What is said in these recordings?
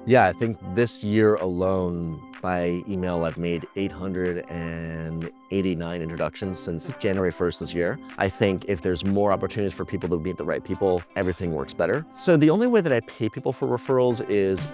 Yeah, I think this year alone, by email, I've made 889 introductions since January 1st this year. I think if there's more opportunities for people to meet the right people, everything works better. So the only way that I pay people for referrals is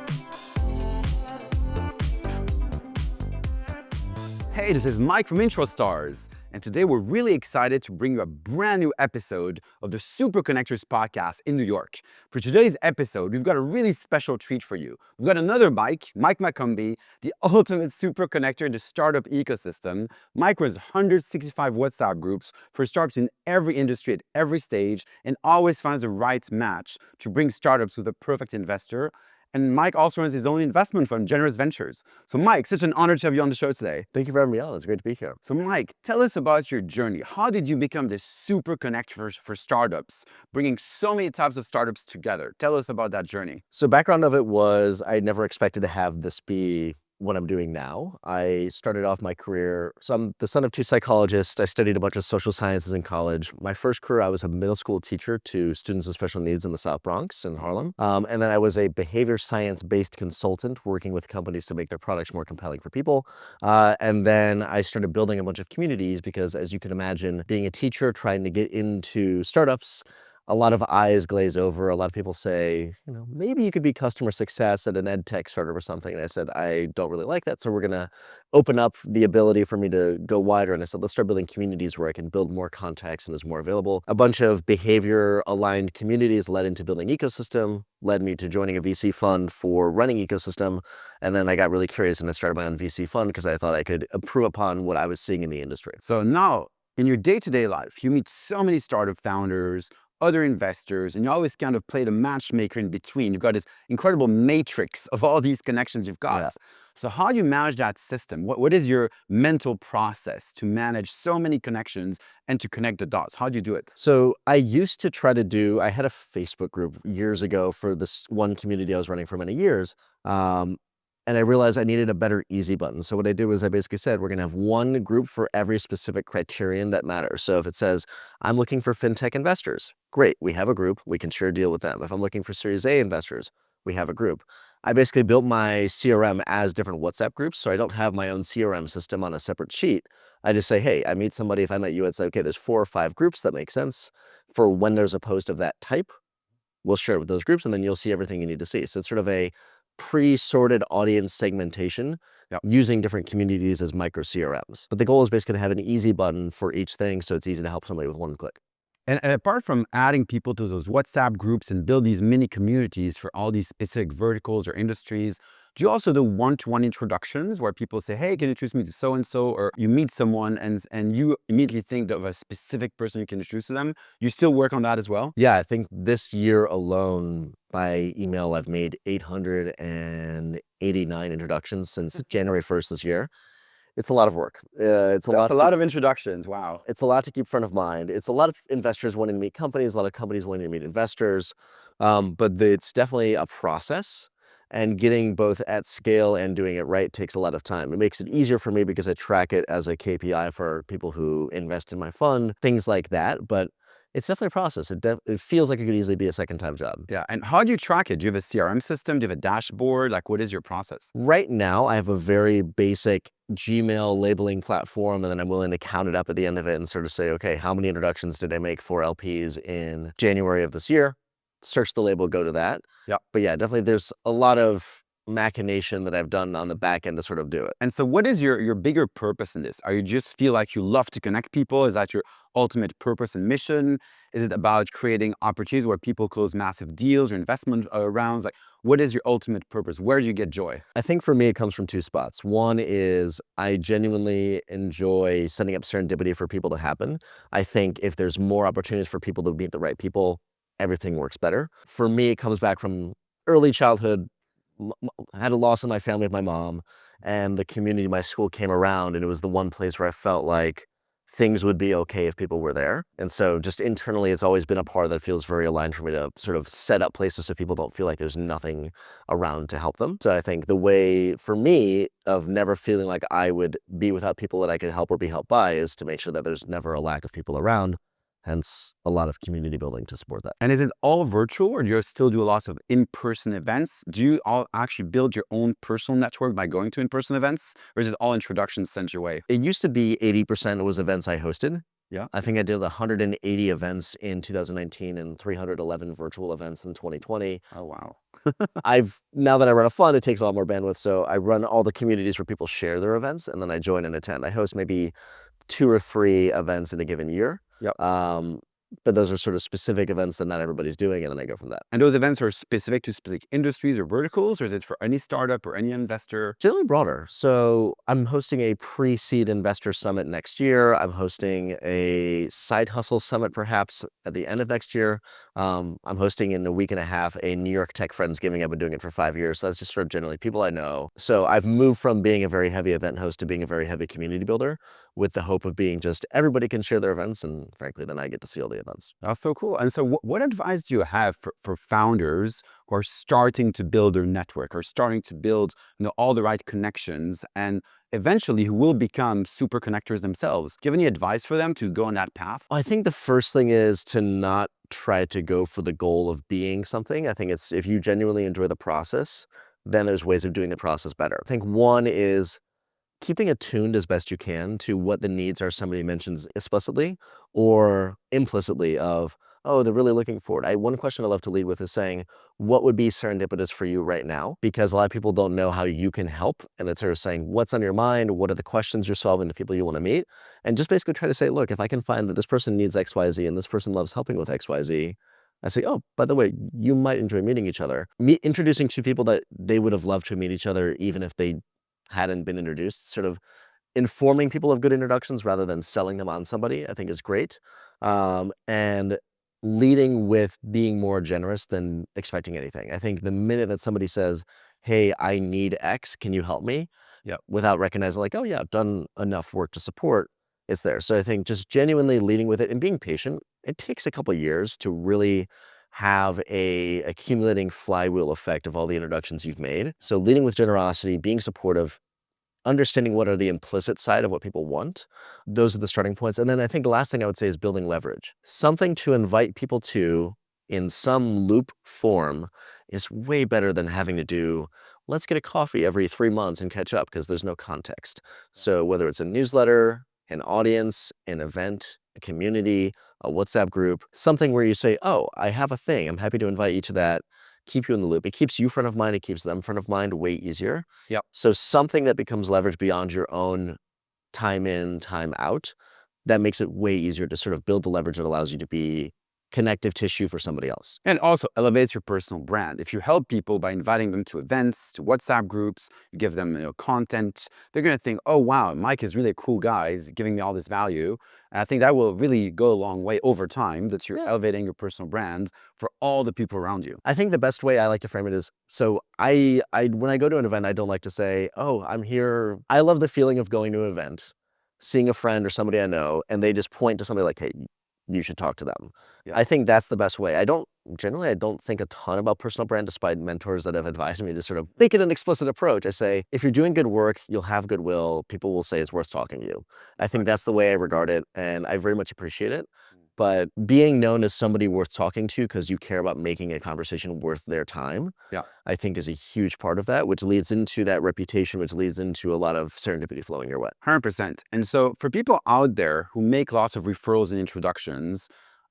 Hey, this is Mike from Intro Stars, and today we're really excited to bring you a brand new episode of the Super Connectors podcast in New York. For today's episode, we've got a really special treat for you. We've got another Mike MacCombie, the ultimate super connector in the startup ecosystem. Mike runs 165 WhatsApp groups for startups in every industry at every stage and always finds the right match to bring startups with a perfect investor. And Mike also runs his own investment fund, Generous Ventures. So Mike, such an honor to have you on the show today. thank you for having me on. It's great to be here. So Mike, tell us about your journey. How did you become this super connector for startups, bringing so many types of startups together? Tell us about that journey. So background of it was I never expected to have this be what I'm doing now. I started off my career, so I'm the son of two psychologists. I studied a bunch of social sciences in college. My first career, I was a middle school teacher to students with special needs in the South Bronx in Harlem. And then I was a behavior science-based consultant working with companies to make their products more compelling for people. And then I started building a bunch of communities because, as you can imagine, being a teacher, trying to get into startups, a lot of eyes glaze over. A lot of people say, maybe you could be customer success at an ed tech startup or something. And I said, I don't really like that. So we're going to open up the ability for me to go wider. And I said, let's start building communities where I can build more contacts and is more available. A bunch of behavior aligned communities led into building ecosystem, led me to joining a VC fund for running ecosystem. And then I got really curious and I started my own VC fund because I thought I could improve upon what I was seeing in the industry. So now, in your day-to-day life, you meet so many startup founders, other investors, and you always kind of play the matchmaker in between. You've got this incredible matrix of all these connections you've got. Yeah. So how do you manage that system? What is your mental process to manage so many connections and to connect the dots? How do you do it? So I used to try to I had a Facebook group years ago for this one community I was running for many years. And I realized I needed a better easy button. So what I did was I basically said, we're going to have one group for every specific criterion that matters. So if it says, I'm looking for fintech investors, great, we have a group, we can share a deal with them. If I'm looking for Series A investors, we have a group. I basically built my CRM as different WhatsApp groups. So I don't have my own CRM system on a separate sheet. I just say, hey, I meet somebody. If I met you, I'd say, okay, there's 4 or 5 groups that make sense. For when there's a post of that type, we'll share it with those groups and then you'll see everything you need to see. So it's sort of a pre-sorted audience segmentation. Yep. Using different communities as micro CRMs. But the goal is basically to have an easy button for each thing so it's easy to help somebody with one click. And apart from adding people to those WhatsApp groups and build these mini communities for all these specific verticals or industries, do you also do one-to-one introductions where people say, hey, can you introduce me to so-and-so? Or you meet someone and you immediately think of a specific person you can introduce to them? You still work on that as well? Yeah, I think this year alone, by email, I've made 889 introductions since January 1st this year. It's a lot of work. That's a lot of introductions. Wow. It's a lot to keep front of mind. It's a lot of investors wanting to meet companies, a lot of companies wanting to meet investors. But it's definitely a process. And getting both at scale and doing it right takes a lot of time. It makes it easier for me because I track it as a KPI for people who invest in my fund, things like that. But it's definitely a process. It feels like it could easily be a second-time job. Yeah. And how do you track it? Do you have a CRM system? Do you have a dashboard? Like, what is your process? Right now, I have a very basic Gmail labeling platform, and then I'm willing to count it up at the end of it and sort of say, okay, how many introductions did I make for LPs in January of this year? Search the label, go to that. Yeah. But yeah, definitely there's a lot of machination that I've done on the back end to sort of do it. And so what is your bigger purpose in this? Are you just feel like you love to connect people? Is that your ultimate purpose and mission? Is it about creating opportunities where people close massive deals or investment rounds? Like, what is your ultimate purpose? Where do you get joy? I think for me, it comes from 2 spots. One is I genuinely enjoy setting up serendipity for people to happen. I think if there's more opportunities for people to meet the right people, everything works better. For me, it comes back from early childhood. I had a loss in my family with my mom, and the community, my school came around, and it was the one place where I felt like things would be okay if people were there. And so just internally, it's always been a part that feels very aligned for me to sort of set up places so people don't feel like there's nothing around to help them. So I think the way for me of never feeling like I would be without people that I could help or be helped by is to make sure that there's never a lack of people around. hence a lot of community building to support that. And is it all virtual, or do you still do lots of in-person events? Do you all actually build your own personal network by going to in-person events, or is it all introductions sent your way? It used to be 80% was events I hosted. Yeah. I think I did 180 events in 2019 and 311 virtual events in 2020. Oh, wow. Now that I run a fund, it takes a lot more bandwidth. So I run all the communities where people share their events, and then I join and attend. I host maybe 2 or 3 events in a given year. Yep. But those are sort of specific events that not everybody's doing, and then I go from that. And those events are specific to specific industries or verticals, or is it for any startup or any investor? Generally broader. So I'm hosting a pre-seed investor summit next year. I'm hosting a side hustle summit perhaps at the end of next year. I'm hosting in a week and a half a New York Tech Friendsgiving. I've been doing it for 5 years. So that's just sort of generally people I know. So I've moved from being a very heavy event host to being a very heavy community builder, with the hope of being just everybody can share their events, and frankly, then I get to see all the events. That's so cool. And so what advice do you have for founders who are starting to build their network, or starting to build all the right connections, and eventually who will become super connectors themselves? Do you have any advice for them to go on that path? I think the first thing is to not try to go for the goal of being something. I think it's if you genuinely enjoy the process, then there's ways of doing the process better. I think one is keeping attuned as best you can to what the needs are somebody mentions explicitly or implicitly of, oh, they're really looking for it. One question I love to lead with is saying, what would be serendipitous for you right now? Because a lot of people don't know how you can help. And it's sort of saying, what's on your mind? What are the questions you're solving, the people you want to meet? And just basically try to say, look, if I can find that this person needs X, Y, Z, and this person loves helping with X, Y, Z, I say, oh, by the way, you might enjoy meeting each other. Introducing two people that they would have loved to meet each other, even if they hadn't been introduced, sort of informing people of good introductions rather than selling them on somebody, I think is great. And leading with being more generous than expecting anything. I think the minute that somebody says, hey, I need X, can you help me? Yeah. Without recognizing like, oh yeah, I've done enough work to support, it's there. So I think just genuinely leading with it and being patient, it takes a couple of years to really have a accumulating flywheel effect of all the introductions you've made. So leading with generosity, being supportive, understanding what are the implicit side of what people want. Those are the starting points. And then I think the last thing I would say is building leverage. Something to invite people to in some loop form is way better than having to do, let's get a coffee every 3 months and catch up, because there's no context. So whether it's a newsletter, an audience, an event, a community, a WhatsApp group, something where you say, oh, I have a thing, I'm happy to invite you to that, keep you in the loop. It keeps you front of mind, it keeps them front of mind way easier. Yep. So something that becomes leverage beyond your own time in, time out, that makes it way easier to sort of build the leverage that allows you to be connective tissue for somebody else. And also elevates your personal brand. If you help people by inviting them to events, to WhatsApp groups, you give them content, they're going to think, oh, wow, Mike is really a cool guy. He's giving me all this value. And I think that will really go a long way over time, that you're elevating your personal brand for all the people around you. I think the best way I like to frame it is, so I when I go to an event, I don't like to say, oh, I'm here. I love the feeling of going to an event, seeing a friend or somebody I know, and they just point to somebody like, hey, you should talk to them. Yeah. I think that's the best way. I don't think a ton about personal brand, despite mentors that have advised me to sort of make it an explicit approach. I say, if you're doing good work, you'll have goodwill. People will say it's worth talking to you. I think that's the way I regard it, and I very much appreciate it. But being known as somebody worth talking to because you care about making a conversation worth their time, I think is a huge part of that, which leads into that reputation, which leads into a lot of serendipity flowing your way. 100%. And so for people out there who make lots of referrals and introductions,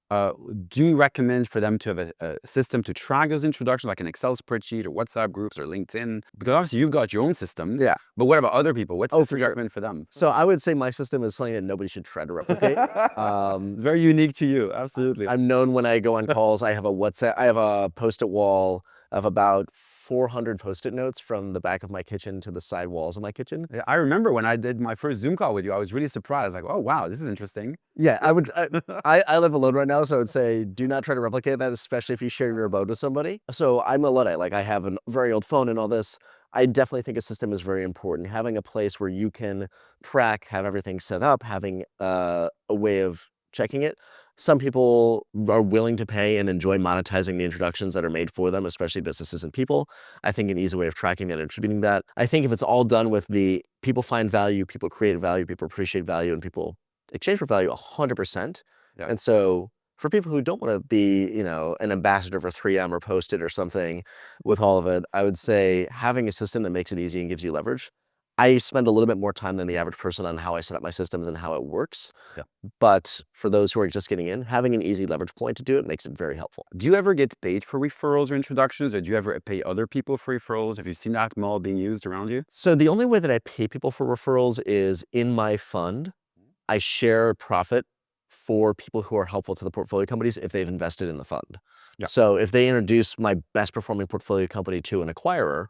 do you recommend for them to have a system to track those introductions, like an Excel spreadsheet or WhatsApp groups or LinkedIn? Because obviously you've got your own system. Yeah. But what about other people? What's the recommend for them? So I would say my system is something that nobody should try to replicate. Very unique to you. Absolutely. I'm known when I go on calls. I have a Post-it wall of about 400 Post-it notes from the back of my kitchen to the side walls of my kitchen. Yeah, I remember when I did my first Zoom call with you, I was really surprised. Like, oh, wow, this is interesting. Yeah, I live alone right now, so I would say do not try to replicate that, especially if you share your abode with somebody. So I'm a Luddite. Like, I have a very old phone and all this. I definitely think a system is very important. Having a place where you can track, have everything set up, having a way of checking it. Some people are willing to pay and enjoy monetizing the introductions that are made for them, especially businesses and people. I think an easy way of tracking that and attributing that. I think if it's all done with the people find value, people create value, people appreciate value, and people exchange for value 100%, Yeah. And so for people who don't want to be, an ambassador for 3M or Post-it or something with all of it, I would say having a system that makes it easy and gives you leverage. I spend a little bit more time than the average person on how I set up my systems and how it works. Yeah. But for those who are just getting in, having an easy leverage point to do it makes it very helpful. Do you ever get paid for referrals or introductions, or do you ever pay other people for referrals? Have you seen that model being used around you? So the only way that I pay people for referrals is in my fund. I share profit for people who are helpful to the portfolio companies if they've invested in the fund. Yeah. So if they introduce my best performing portfolio company to an acquirer,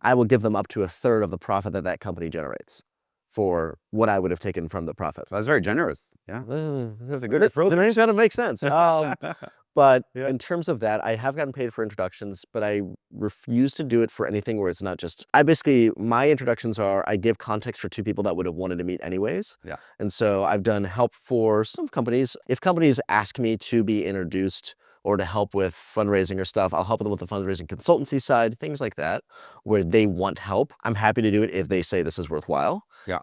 I will give them up to a third of the profit that that company generates for what I would have taken from the profit. That's very generous. Yeah. That's a good referral. Then it's got to make sense. But Yeah. in terms of that, I have gotten paid for introductions, but I refuse to do it for anything where it's not just, my introductions are, I give context for two people that would have wanted to meet anyways. Yeah. And so I've done help for some companies. If companies ask me to be introduced or to help with fundraising or stuff, I'll help them with the fundraising consultancy side, things like that, where they want help. I'm happy to do it if they say this is worthwhile. Yeah.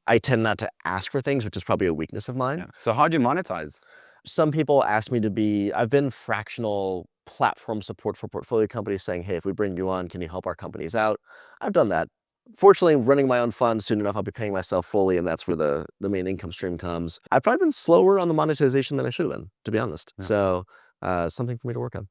I tend not to ask for things, which is probably a weakness of mine. Yeah. So how do you monetize? Some people ask me to be, I've been fractional platform support for portfolio companies saying, hey, if we bring you on, can you help our companies out? I've done that. Fortunately, running my own fund, soon enough, I'll be paying myself fully, and that's where the main income stream comes. I've probably been slower on the monetization than I should have been, to be honest. Yeah. So something for me to work on.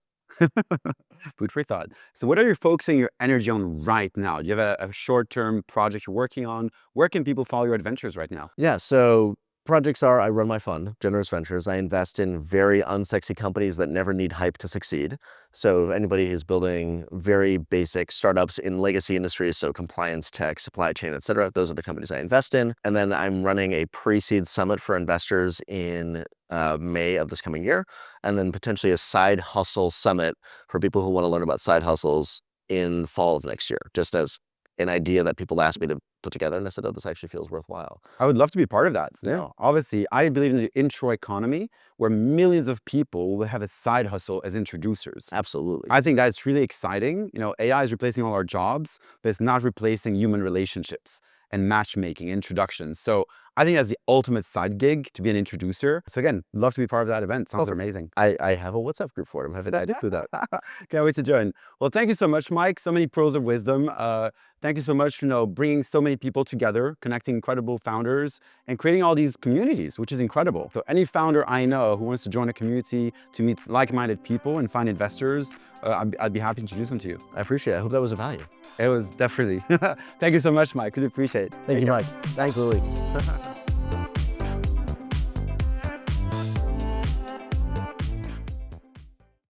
Food for thought. So what are you focusing your energy on right now? Do you have a short-term project you're working on? Where can people follow your adventures right now? Yeah, so projects are, I run my fund, Generous Ventures. I invest in very unsexy companies that never need hype to succeed. So anybody who's building very basic startups in legacy industries, so compliance, tech, supply chain, et cetera, those are the companies I invest in. And then I'm running a pre-seed summit for investors in May of this coming year, and then potentially a side hustle summit for people who want to learn about side hustles in fall of next year, just as an idea that people asked me to put together, and I said, oh, this actually feels worthwhile. I would love to be part of that. Yeah. Obviously, I believe in the intro economy where millions of people will have a side hustle as introducers. Absolutely. I think that's really exciting. AI is replacing all our jobs, but it's not replacing human relationships and matchmaking, introductions. So I think that's the ultimate side gig, to be an introducer. So again, love to be part of that event. Sounds amazing. I have a WhatsApp group for it. I'm happy to do that. Can't wait to join. Well, thank you so much, Mike. So many pearls of wisdom. Thank you so much for bringing so many people together, connecting incredible founders, and creating all these communities, which is incredible. So any founder I know who wants to join a community to meet like-minded people and find investors, I'd be happy to introduce them to you. I appreciate it. I hope that was of value. It was definitely. Thank you so much, Mike. Really appreciate it. Thank you, Mike. Thanks, Lily.